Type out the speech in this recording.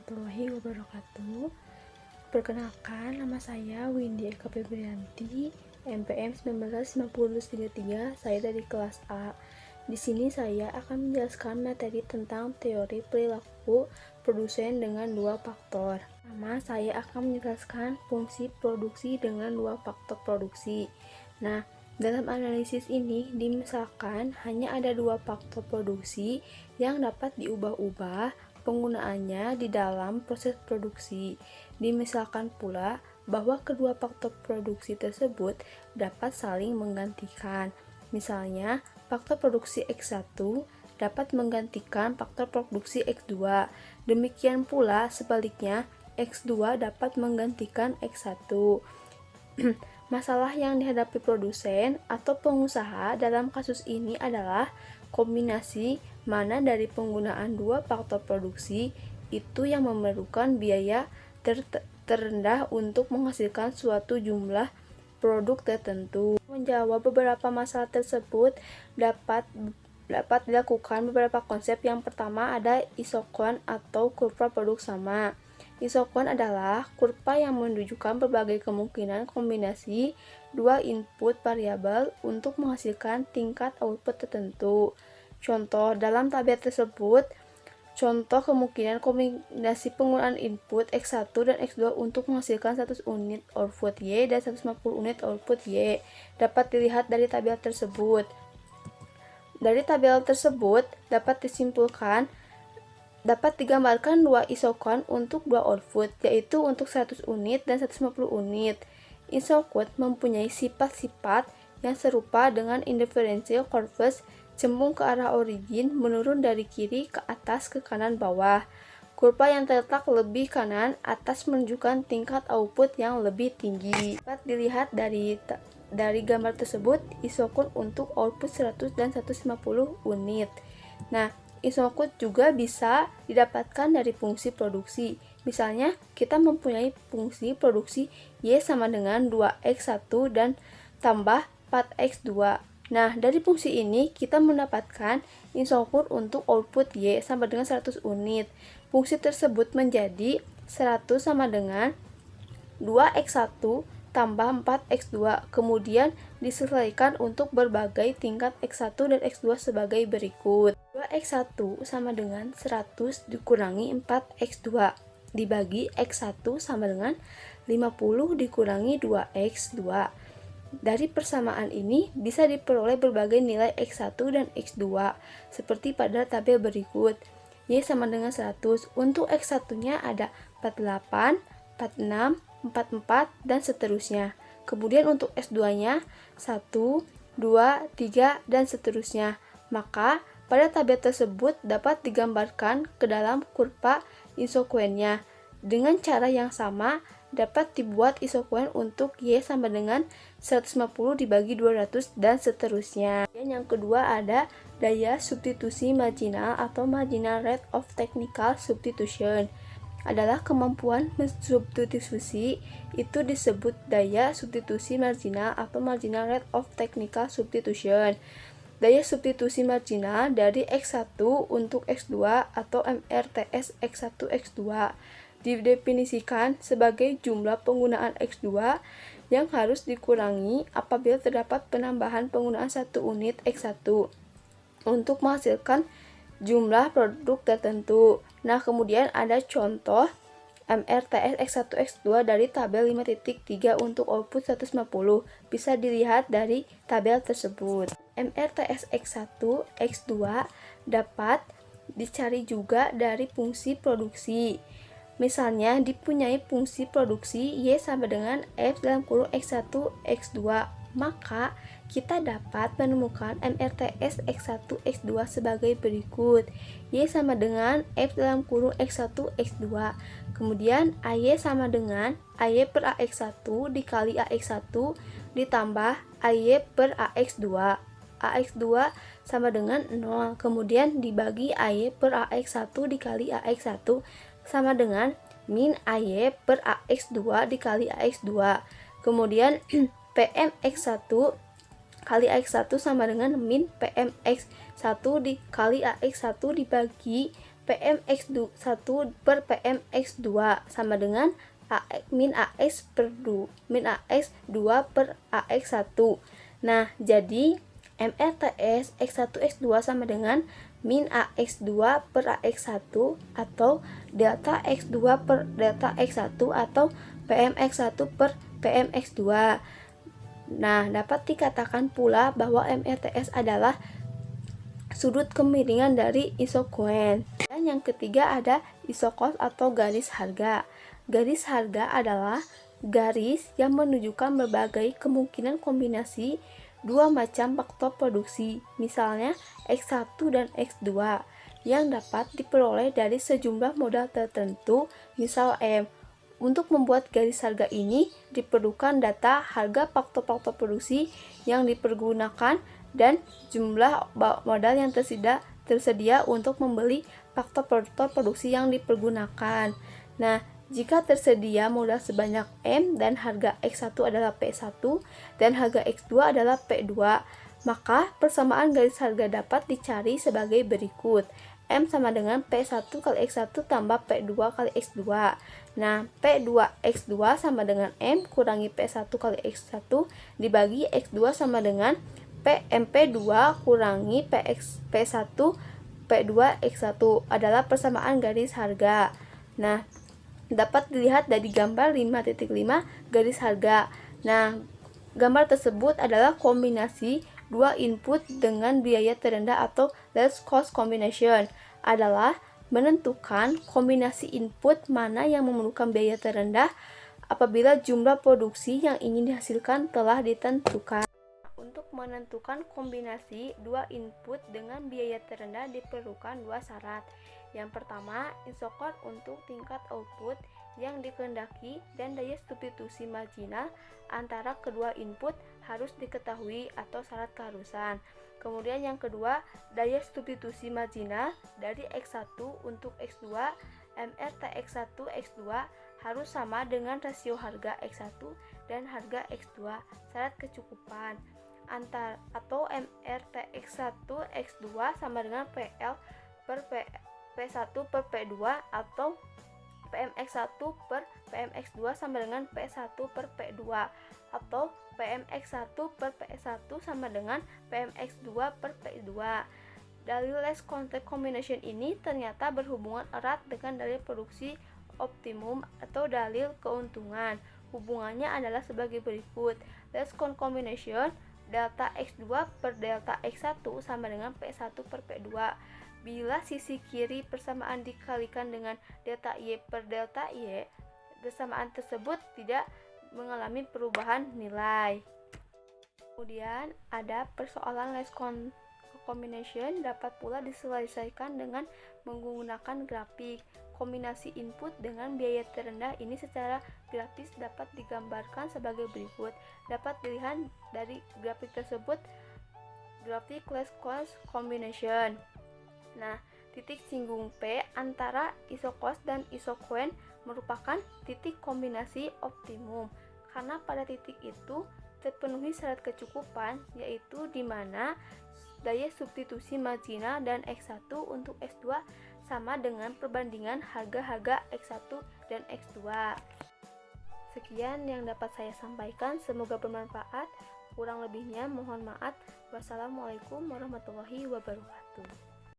warahmatullahi wabarakatuh. Perkenalkan, nama saya Windy Eka Febrianti, NPM 1953. Saya dari kelas A. Di sini saya akan menjelaskan materi tentang teori perilaku produsen dengan dua faktor. Pertama, saya akan menjelaskan fungsi produksi dengan dua faktor produksi. Nah, dalam analisis ini, dimisalkan hanya ada dua faktor produksi yang dapat diubah-ubah penggunaannya di dalam proses produksi. Dimisalkan pula bahwa kedua faktor produksi tersebut dapat saling menggantikan. Misalnya, faktor produksi X1 dapat menggantikan faktor produksi X2. Demikian pula sebaliknya, X2 dapat menggantikan X1. Masalah yang dihadapi produsen atau pengusaha dalam kasus ini adalah kombinasi mana dari penggunaan dua faktor produksi itu yang memerlukan biaya terendah untuk menghasilkan suatu jumlah produk tertentu. Menjawab beberapa masalah tersebut dapat dilakukan beberapa konsep. Yang pertama ada isokron atau kurva produk sama. Isokron adalah kurva yang menunjukkan berbagai kemungkinan kombinasi dua input variabel untuk menghasilkan tingkat output tertentu. Contoh dalam tabel tersebut, contoh kemungkinan kombinasi penggunaan input X1 dan X2 untuk menghasilkan 100 unit output Y dan 150 unit output Y dapat dilihat dari tabel tersebut. Dari tabel tersebut dapat digambarkan dua isokron untuk dua output, yaitu untuk 100 unit dan 150 unit. Isokron mempunyai sifat-sifat yang serupa dengan indifferential curves, cembung ke arah origin, menurun dari kiri ke atas ke kanan bawah. Kurva yang terletak lebih kanan atas menunjukkan tingkat output yang lebih tinggi. Dapat dilihat dari gambar tersebut, isokron untuk output 100 dan 150 unit. Nah, isokron juga bisa didapatkan dari fungsi produksi. Misalnya, kita mempunyai fungsi produksi Y sama dengan 2X1 dan tambah 4X2. Nah, dari fungsi ini kita mendapatkan isokron untuk output Y sama dengan 100 unit. Fungsi tersebut menjadi 100 sama dengan 2X1 tambah 4X2, kemudian disesuaikan untuk berbagai tingkat X1 dan X2 sebagai berikut. 2X1 sama dengan 100 dikurangi 4X2 dibagi X1 sama dengan 50 dikurangi 2X2. Dari persamaan ini bisa diperoleh berbagai nilai X1 dan X2 seperti pada tabel berikut. Y sama dengan 100. Untuk X1-nya ada 48, 46, 44, dan seterusnya. Kemudian untuk S2-nya 1, 2, 3, dan seterusnya. Maka pada tabel tersebut dapat digambarkan ke dalam kurva isokronnya. Dengan cara yang sama dapat dibuat isokron untuk Y sama dengan 150 dibagi 200 dan seterusnya. Dan yang kedua ada daya substitusi marginal atau marginal rate of technical substitution. Adalah kemampuan mensubstitusi, itu disebut daya substitusi marginal atau marginal rate of technical substitution. Daya substitusi marginal dari X1 untuk X2 atau MRTS X1 X2 didefinisikan sebagai jumlah penggunaan X2 yang harus dikurangi apabila terdapat penambahan penggunaan 1 unit X1 untuk menghasilkan jumlah produk tertentu. Nah, kemudian ada contoh MRTS X1 X2 dari tabel 5.3 untuk output 150. Bisa dilihat dari tabel tersebut. MRTS X1 X2 dapat dicari juga dari fungsi produksi. Misalnya, dipunyai fungsi produksi Y sama dengan F dalam kurung X1 X2. Maka kita dapat menemukan MRTS X1 X2 sebagai berikut. Y sama dengan F dalam kurung X1 X2. Kemudian AY sama dengan AY per AX1 dikali AX1 ditambah AY per AX2. AX2 sama dengan 0. Kemudian dibagi AY per AX1 dikali AX1 sama dengan min AY per AX2 dikali AX2. Kemudian PMX1 kali AX1 sama dengan min PMX1 dikali AX1 dibagi PMX1 per PMX2 sama dengan min AX2 per AX1. Nah, jadi MRTS X1 X2 sama dengan min AX2 per AX1 atau delta X2 per delta X1 atau PMX1 per PMX2. Nah, dapat dikatakan pula bahwa MRTS adalah sudut kemiringan dari isokoen. Dan yang ketiga ada isokos atau garis harga. Garis harga adalah garis yang menunjukkan berbagai kemungkinan kombinasi dua macam faktor produksi, misalnya X1 dan X2, yang dapat diperoleh dari sejumlah modal tertentu, misal M. Untuk membuat garis harga ini diperlukan data harga faktor-faktor produksi yang dipergunakan dan jumlah modal yang tersedia untuk membeli faktor-faktor produksi yang dipergunakan. Nah, jika tersedia modal sebanyak M dan harga X1 adalah P1 dan harga X2 adalah P2, maka persamaan garis harga dapat dicari sebagai berikut. M sama dengan P1 kali X1 tambah P2 kali X2. Nah, P2 X2 sama dengan M kurangi P1 kali X1 dibagi X2 sama dengan MP2 kurangi P1 P2 X1 adalah persamaan garis harga. Nah, dapat dilihat dari gambar 5.5 garis harga. Nah, gambar tersebut adalah kombinasi dua input dengan biaya terendah atau least cost combination, adalah menentukan kombinasi input mana yang memerlukan biaya terendah apabila jumlah produksi yang ingin dihasilkan telah ditentukan. Untuk menentukan kombinasi dua input dengan biaya terendah diperlukan dua syarat. Yang pertama, isokos untuk tingkat output yang dikehendaki dan daya substitusi marginal antara kedua input harus diketahui atau syarat keharusan. Kemudian yang kedua, daya substitusi marginal dari X1 untuk X2 MRT X1 X2 harus sama dengan rasio harga X1 dan harga X2. Syarat kecukupan atau MRT X1 X2 sama dengan PL per P1 per P2 atau PMX1 per PMX2 sama dengan P1 per P2 atau PMX1 per P1 sama dengan PMX2 per P2. Dalil less contact combination ini ternyata berhubungan erat dengan dalil produksi optimum atau dalil keuntungan. Hubungannya adalah sebagai berikut. Less count combination delta X2 per delta X1 sama dengan P1 per P2. Bila sisi kiri persamaan dikalikan dengan delta Y per delta Y, persamaan tersebut tidak mengalami perubahan nilai. Kemudian ada persoalan less count combination dapat pula diselesaikan dengan menggunakan grafik. Kombinasi input dengan biaya terendah ini secara grafis dapat digambarkan sebagai berikut. Dapat dilihat dari grafik tersebut, grafik less cost combination. Nah, titik singgung P antara isokos dan isokoen merupakan titik kombinasi optimum karena pada titik itu terpenuhi syarat kecukupan, yaitu di mana daya substitusi marginal dan X1 untuk X2 sama dengan perbandingan harga-harga X1 dan X2. Sekian yang dapat saya sampaikan, semoga bermanfaat. Kurang lebihnya mohon maaf. Wassalamualaikum warahmatullahi wabarakatuh.